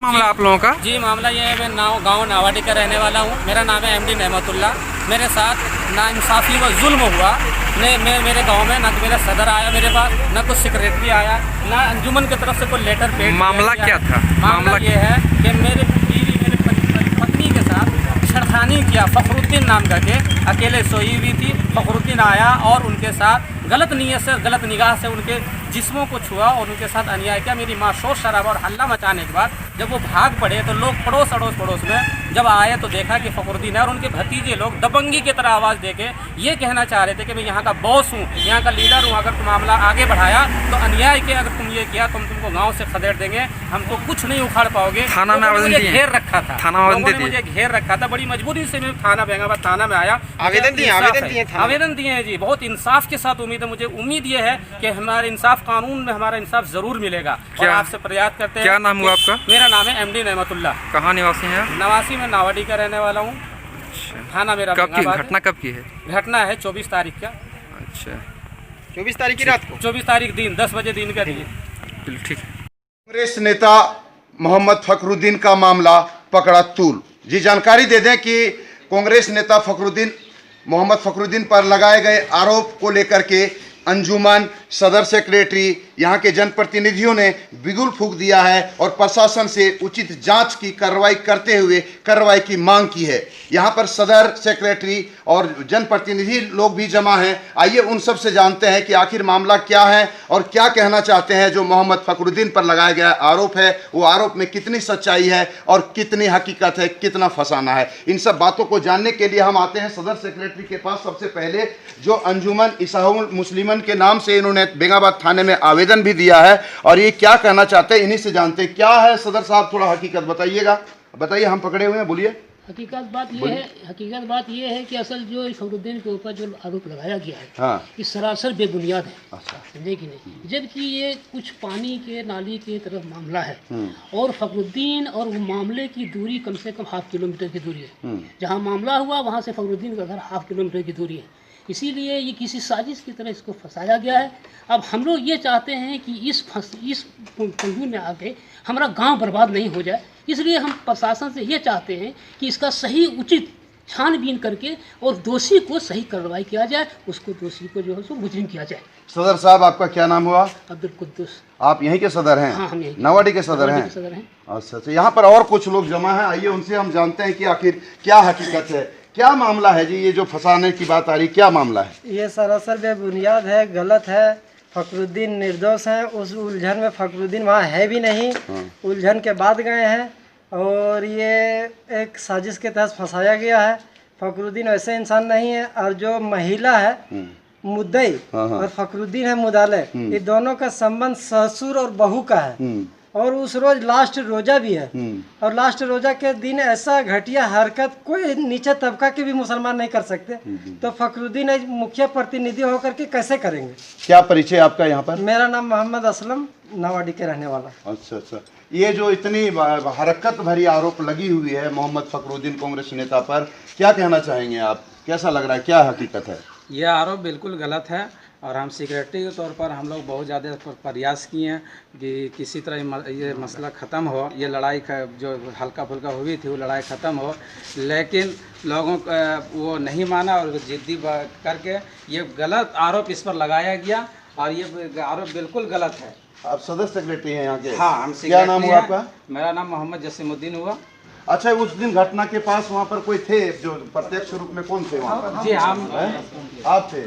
मामला आप लोगों का? जी मामला ये है, मैं गांव नावाडी का रहने वाला हूँ। मेरा नाम है एमडी नेमतुल्ला। मेरे साथ नाइंसाफ़ी व जुल्म हुआ। मेरे गांव में ना तो मेरा सदर आया मेरे पास, ना कुछ सेक्रेटरी आया, ना अंजुमन की तरफ से कोई लेटर पेड। मामला क्या था? मामला ये है कि मेरे पत्नी के साथ छेड़खानी किया। फखरुद्दीन नाम करके अकेले सोई हुई थी। फखरुद्दीन आया और उनके साथ गलत नीयत से, गलत निगाह से उनके जिस्मों को छुआ और उनके साथ अन्याय किया। मेरी माँ शोर शराबा और हल्ला मचाने के बाद जब वो भाग पड़े तो लोग पड़ोस में जब आए तो देखा कि फखरुद्दीन है और उनके भतीजे लोग दबंगी की तरह आवाज़ देके ये कहना चाह रहे थे कि मैं यहाँ का बॉस हूँ, यहाँ का लीडर हूँ। अगर तुम मामला आगे बढ़ाया तो अन्याय के, अगर तुम ये किया तो हम तुमको गाँव से खदेड़ देंगे, हमको कुछ नहीं उखाड़ पाओगे। थाना में आवेदन दिए? घेर रखा था, थाना लोगों ने मुझे घेर रखा था। बड़ी मजबूरी से मैं थाना बेंगाबाद थाना में आया। आवेदन दिए हैं जी। बहुत इंसाफ के साथ उम्मीद है, मुझे उम्मीद ये है कि हमारे इंसाफ कानून में हमारा इंसाफ जरूर मिलेगा। और आपसे प्रयास करते हैं। क्या नाम हुआ आपका? मेरा नाम है एमडी नेमतुल्ला। कहाँ निवासी हैं आप? नवासी में नावाडी का रहने वाला हूँ। थाना मेरा कब की घटना कब की है? घटना है 24 तारीख का। अच्छा, 24 तारीख की रात को, 24 तारीख दिन 10 बजे दिन का दिन। ठीक है। कांग्रेस नेता मोहम्मद फखरुद्दीन का मामला पकड़ा तूल। जी जानकारी दे दें कि कांग्रेस नेता मोहम्मद फखरुद्दीन पर लगाए गए आरोप को लेकर के अंजुमन, सदर सेक्रेटरी, यहाँ के जनप्रतिनिधियों ने बिगुल फूंक दिया है और प्रशासन से उचित जांच की कार्रवाई करते हुए कार्रवाई की मांग की है। यहाँ पर सदर सेक्रेटरी और जनप्रतिनिधि लोग भी जमा हैं। आइए उन सब से जानते हैं कि आखिर मामला क्या है और क्या कहना चाहते हैं। जो मोहम्मद फखरुद्दीन पर लगाया गया आरोप है, वो आरोप में कितनी सच्चाई है और कितनी हकीकत है, कितना फसाना है, इन सब बातों को जानने के लिए हम आते हैं सदर सेक्रेटरी के पास। सबसे पहले जो अंजुमन इस्लाहुल मुस्लिमीन के नाम से इन्होंने बेंगाबाद थाने में आवेदन भी दिया है और ये क्या कहना चाहते हैं, इन्हीं से जानते हैं। क्या है सदर साहब, थोड़ा हकीकत बताइएगा। बताइए, हम पकड़े हुए हैं, बोलिए। हकीकत बात ये है कि असल जो फखरुद्दीन के ऊपर जो आरोप लगाया गया है, हाँ, ये सरासर बेबुनियाद है। अच्छा, समझे कि नहीं? जबकि ये कुछ पानी के नाली की तरफ मामला है और फखरुद्दीन और वो मामले की दूरी कम से कम 1/2 किलोमीटर की दूरी है। जहाँ मामला हुआ वहाँ से फखरुद्दीन का घर 1/2 किलोमीटर की दूरी है। इसीलिए ये किसी साजिश की तरह इसको फंसाया गया है। अब हम लोग ये चाहते हैं कि इस पंगु में आके हमारा गांव बर्बाद नहीं हो जाए। इसलिए हम प्रशासन से ये चाहते हैं कि इसका सही उचित छानबीन करके और दोषी को सही कार्रवाई किया जाए, उसको दोषी को जो है सो मुजरिम किया जाए। सदर साहब, आपका क्या नाम हुआ? अब्दुल कुद्दूस। आप यहीं के सदर हैं? हाँ, हम यहीं नावाडी के सदर हैं। अच्छा अच्छा, यहाँ पर और कुछ लोग जमा हैं। आइए उनसे हम जानते हैं कि आखिर क्या हकीकत है, क्या मामला है। जी ये जो फंसाने की बात आ रही, क्या मामला है? ये सरासर बेबुनियाद है, गलत है। फखरुद्दीन निर्दोष हैं। उस उलझन में फखरुद्दीन वहाँ है भी नहीं। उलझन के बाद गए हैं और ये एक साजिश के तहत फंसाया गया है। फखरुद्दीन वैसे इंसान नहीं है और जो महिला है मुद्दई और फखरुद्दीन है मुदाले, ये दोनों का संबंध ससुर और बहू का है। और उस रोज लास्ट रोजा भी है और लास्ट रोजा के दिन ऐसा घटिया हरकत कोई नीचे तबका के भी मुसलमान नहीं कर सकते। तो फखरुद्दीन मुखिया प्रतिनिधि होकर के कैसे करेंगे? क्या परिचय आपका यहाँ पर? मेरा नाम मोहम्मद असलम, नावाडी के रहने वाला। अच्छा अच्छा, ये जो इतनी हरकत भरी आरोप लगी हुई है मोहम्मद फखरुद्दीन कांग्रेस नेता पर, क्या कहना चाहेंगे आप? कैसा लग रहा है, क्या हकीकत है? यह आरोप बिल्कुल गलत है और हम सेक्रेटरी के तौर पर हम लोग बहुत ज़्यादा प्रयास किए हैं कि किसी तरह ये मसला ख़त्म हो। ये लड़ाई जो हल्का फुल्का हुई थी वो लड़ाई ख़त्म हो, लेकिन लोगों का वो नहीं माना और जिद्दी करके ये गलत आरोप इस पर लगाया गया और ये आरोप बिल्कुल गलत है। आप सदर सेक्रेटरी हैं यहाँ के? हाँ, हम क्या नाम हुआ आपका? मेरा नाम मोहम्मद जसीमुद्दीन हुआ। अच्छा, उस दिन घटना के पास वहाँ पर कोई थे जो प्रत्यक्ष रूप में? कौन थे वहाँ पर? जी हम आप थे?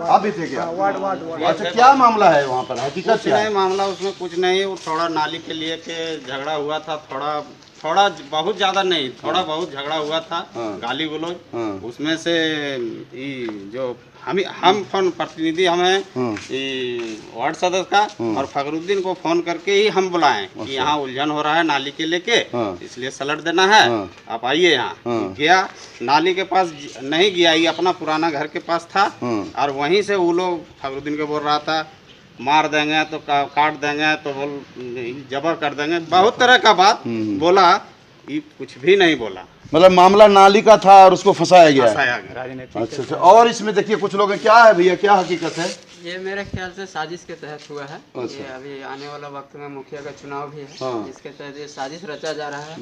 आप भी थे क्या? अच्छा, क्या मामला है वहाँ पर, हकीकत क्या है? मामला उसमें कुछ नहीं, वो थोड़ा नाली के लिए के झगड़ा हुआ था। थोड़ा बहुत ज्यादा नहीं, थोड़ा बहुत झगड़ा हुआ था। गाली गलौज उसमें से जो हम फोन प्रतिनिधि हम हैं वार्ड सदस्य का और फखरुद्दीन को फोन करके ही हम बुलाएं कि यहाँ उलझन हो रहा है नाली के लेके, इसलिए सलट देना है, आप आइए यहाँ। गया, नाली के पास नहीं गया, ये अपना पुराना घर के पास था और वहीं से वो लोग फखरुद्दीन को बोल रहा था मार देंगे तो काट देंगे तो बोल जबर कर देंगे, बहुत तरह का बात बोला। ये कुछ भी नहीं बोला, मतलब मामला नाली का था और उसको फंसाया गया। राजनीति। अच्छा अच्छा, और इसमें देखिए कुछ लोग हैं। क्या है भैया, क्या हकीकत है? ये मेरे ख्याल से साजिश के तहत हुआ है। अच्छा। ये अभी आने वाला वक्त में मुखिया का चुनाव भी है, हाँ। जिसके तहत ये साजिश रचा जा रहा है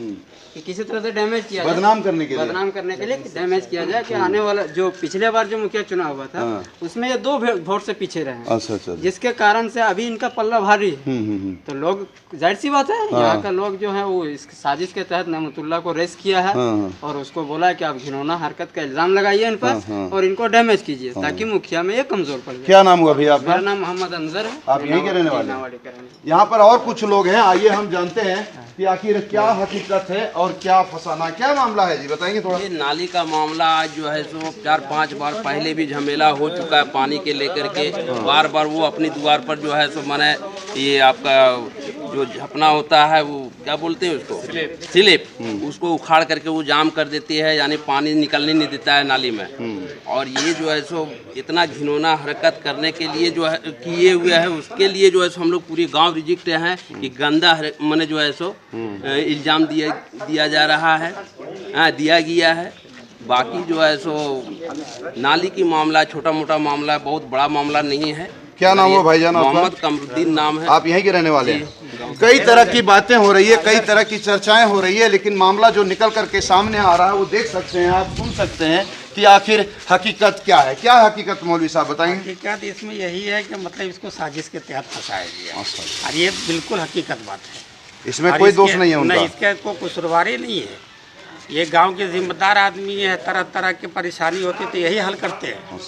कि किसी तरह से डैमेज किया जाए, बदनाम करने के लिए, बदनाम करने के लिए डैमेज किया जाए कि आने वाला जो पिछले बार जो मुखिया चुनाव हुआ था उसमें ये 2 वोट से पीछे रहे हैं। अच्छा। जिसके कारण से अभी इनका पल्ला भारी है। तो लोग जाहिर सी बात है यहाँ का लोग जो है वो इस साजिश के तहत नेमतुल्लाह को रेस्ट किया है और उसको बोला है कि आप घिनौना हरकत का इल्जाम लगाइए इन पर और इनको डैमेज कीजिए ताकि मुखिया में ये कमजोर पड़ जाए। क्या नाम हुआ भैया आपका? मेरा नाम मोहम्मद अंजर है। आप यहीं के रहने वाले? नावाड़ी के रहने। यहाँ पर और कुछ लोग हैं, आइए हम जानते हैं कि आखिर क्या हकीकत है और क्या फसाना, क्या मामला है जी, बताएंगे थोड़ा। ये नाली का मामला आज जो है सो 4-5 बार पहले भी झमेला हो चुका है पानी के लेकर के। बार बार वो अपनी द्वार पर जो है सो माने ये आपका जो झपना होता है वो क्या बोलते हैं उसको, स्लिप, उसको उखाड़ करके वो जाम कर देती है, यानी पानी निकलने नहीं देता है नाली में। और ये जो है सो इतना घिनौना हरकत करने के लिए जो है किए हुए है, उसके लिए जो है सो हम लोग पूरी गांव रिजिक्ट हैं कि गंदा मैंने जो है सो इल्ज़ाम दिया जा रहा है, दिया गया है। बाकी जो है सो नाली की मामला छोटा मोटा मामला है, बहुत बड़ा मामला नहीं है। क्या नाम है भाईजान आपका? मोहम्मद कमरुद्दीन नाम है। आप यहीं के रहने वाले हैं? कई तरह की बातें हो रही है, कई तरह की चर्चाएं हो रही है, लेकिन मामला जो निकल करके सामने आ रहा है वो देख सकते हैं, आप सुन सकते हैं कि आखिर हकीकत क्या है। क्या हकीकत मौलवी साहब बताएंगे? हकीकत इसमें यही है कि मतलब इसको साजिश के तहत फंसाया गया और ये बिल्कुल हकीकत बात है, इसमें कोई दोष नहीं है उनका? नहीं, इसका कोई कसूरवारी नहीं है। ये गांव के जिम्मेदार आदमी है, तरह तरह की परेशानी होती है तो यही हल करते हैं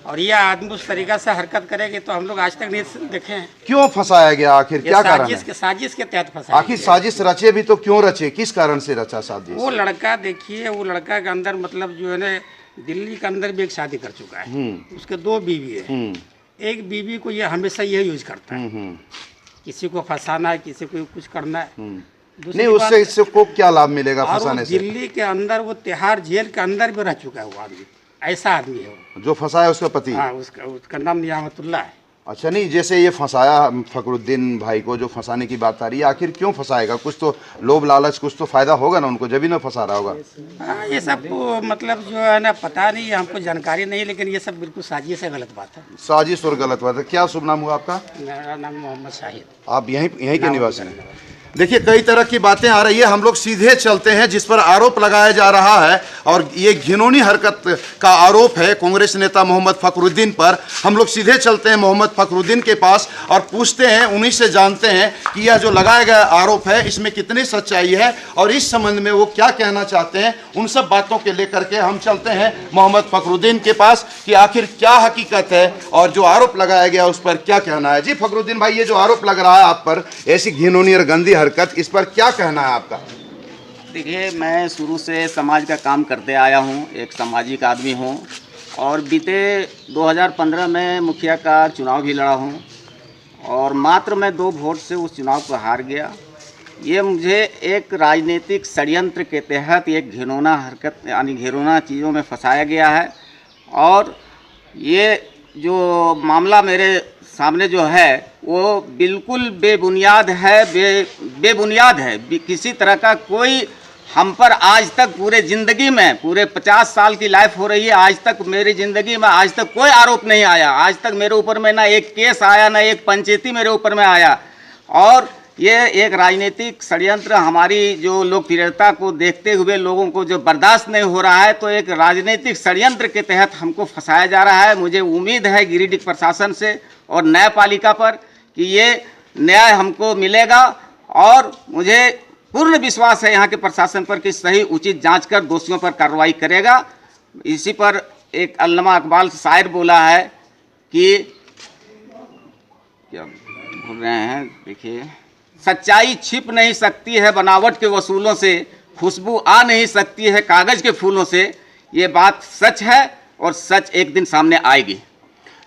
और ये आदमी उस तरीका से हरकत करेगी तो हम लोग आज तक नहीं देखे हैं। क्यों फंसाया गया आखिर, क्या कारण है? साजिश के तहत फंसाया। आखिर साजिश रचे भी तो क्यों रचे, किस कारण से रचा साजिश? वो लड़का देखिए, वो लड़का के अंदर मतलब जो है ना दिल्ली के अंदर भी एक शादी कर चुका है, उसके 2 बीवी है। एक बीवी को ये हमेशा यही यूज करता है, किसी को फंसाना है, किसी को कुछ करना है। नहीं, उससे इससे को क्या लाभ मिलेगा फंसाने से? दिल्ली के अंदर वो तिहाड़ जेल के अंदर भी रह चुका है वो आदमी, ऐसा आदमी है वो। जो फंसाया उसका पति? हाँ, उसका नाम नियामतुल्लाह है। अच्छा, नहीं जैसे ये फंसाया फखरुद्दीन भाई को, जो फंसाने की बात आ रही है, आखिर क्यों फंसाएगा? कुछ तो लोभ लालच, कुछ तो फायदा होगा ना उनको, जब भी ना फंसा रहा होगा। हाँ, ये सब मतलब जो है ना पता नहीं, हमको जानकारी नहीं, लेकिन ये सब बिल्कुल साजिश है, गलत बात है। साजिश और गलत बात है। क्या शुभ नाम हुआ आपका? मेरा नाम मोहम्मद शाहिद। आप यहीं के निवासी हैं? देखिए, कई तरह की बातें आ रही है, हम लोग सीधे चलते हैं जिस पर आरोप लगाया जा रहा है और ये घिनौनी हरकत का आरोप है कांग्रेस नेता मोहम्मद फखरुद्दीन पर। हम लोग सीधे चलते हैं मोहम्मद फखरुद्दीन के पास और पूछते हैं, उन्हीं से जानते हैं कि यह जो लगाया गया आरोप है इसमें कितनी सच्चाई है और इस संबंध में वो क्या कहना चाहते हैं। उन सब बातों के लेकर के हम चलते हैं मोहम्मद फखरुद्दीन के पास कि आखिर क्या हकीकत है और जो आरोप लगाया गया उस पर क्या कहना है। जी फखरुद्दीन भाई, ये जो आरोप लग रहा है आप पर, ऐसी घिनौनी और गंदी हरकत, इस पर क्या कहना है आपका? देखिए, मैं शुरू से समाज का काम करते आया हूँ, एक सामाजिक आदमी हूँ और बीते 2015 में मुखिया का चुनाव भी लड़ा हूँ और मात्र मैं 2 वोट से उस चुनाव को हार गया। ये मुझे एक राजनीतिक षड्यंत्र के तहत एक घिनौना हरकत यानी घिनौना चीज़ों में फंसाया गया है और ये जो मामला मेरे सामने जो है वो बिल्कुल बेबुनियाद है, बेबुनियाद है। किसी तरह का कोई हम पर आज तक पूरे ज़िंदगी में, पूरे 50 साल की लाइफ हो रही है, आज तक मेरी ज़िंदगी में आज तक कोई आरोप नहीं आया। आज तक मेरे ऊपर में ना एक केस आया, ना एक पंचायती मेरे ऊपर में आया और ये एक राजनीतिक षड्यंत्र, हमारी जो लोकप्रियता को देखते हुए लोगों को जो बर्दाश्त नहीं हो रहा है, तो एक राजनीतिक षड्यंत्र के तहत हमको फंसाया जा रहा है। मुझे उम्मीद है गिरिडीह प्रशासन से और न्यायपालिका पर कि ये न्याय हमको मिलेगा और मुझे पूर्ण विश्वास है यहाँ के प्रशासन पर कि सही उचित जांच कर दोषियों पर कार्रवाई करेगा। इसी पर एक अल्लामा इकबाल शायर बोला है कि क्या बोल रहे हैं, देखिए, सच्चाई छिप नहीं सकती है बनावट के वसूलों से, खुशबू आ नहीं सकती है कागज़ के फूलों से। ये बात सच है और सच एक दिन सामने आएगी।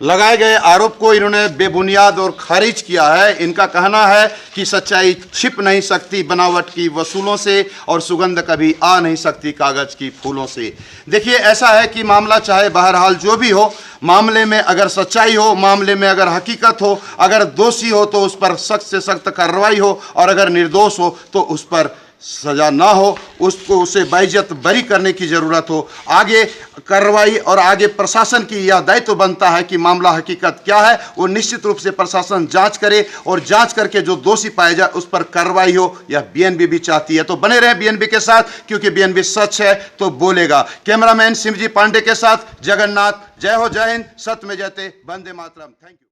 लगाए गए आरोप को इन्होंने बेबुनियाद और खारिज किया है। इनका कहना है कि सच्चाई छिप नहीं सकती बनावट की वसूलों से और सुगंध कभी आ नहीं सकती कागज की फूलों से। देखिए, ऐसा है कि मामला चाहे बहरहाल जो भी हो, मामले में अगर सच्चाई हो, मामले में अगर हकीकत हो, अगर दोषी हो तो उस पर सख्त से सख्त कार्रवाई हो और अगर निर्दोष हो तो उस पर सज़ा ना हो, उसको उसे बाइज्जत बरी करने की ज़रूरत हो। आगे कार्रवाई और आगे प्रशासन की यह दायित्व बनता है कि मामला हकीकत क्या है वो निश्चित रूप से प्रशासन जांच करे और जांच करके जो दोषी पाया जाए उस पर कार्रवाई हो, यह बीएनबी भी चाहती है। तो बने रहें बीएनबी के साथ, क्योंकि बीएनबी सच है तो बोलेगा। कैमरामैन सिमजी पांडे के साथ जगन्नाथ। जय हो, जय हिंद, सत्य में जयते, वंदे मातरम। Thank you.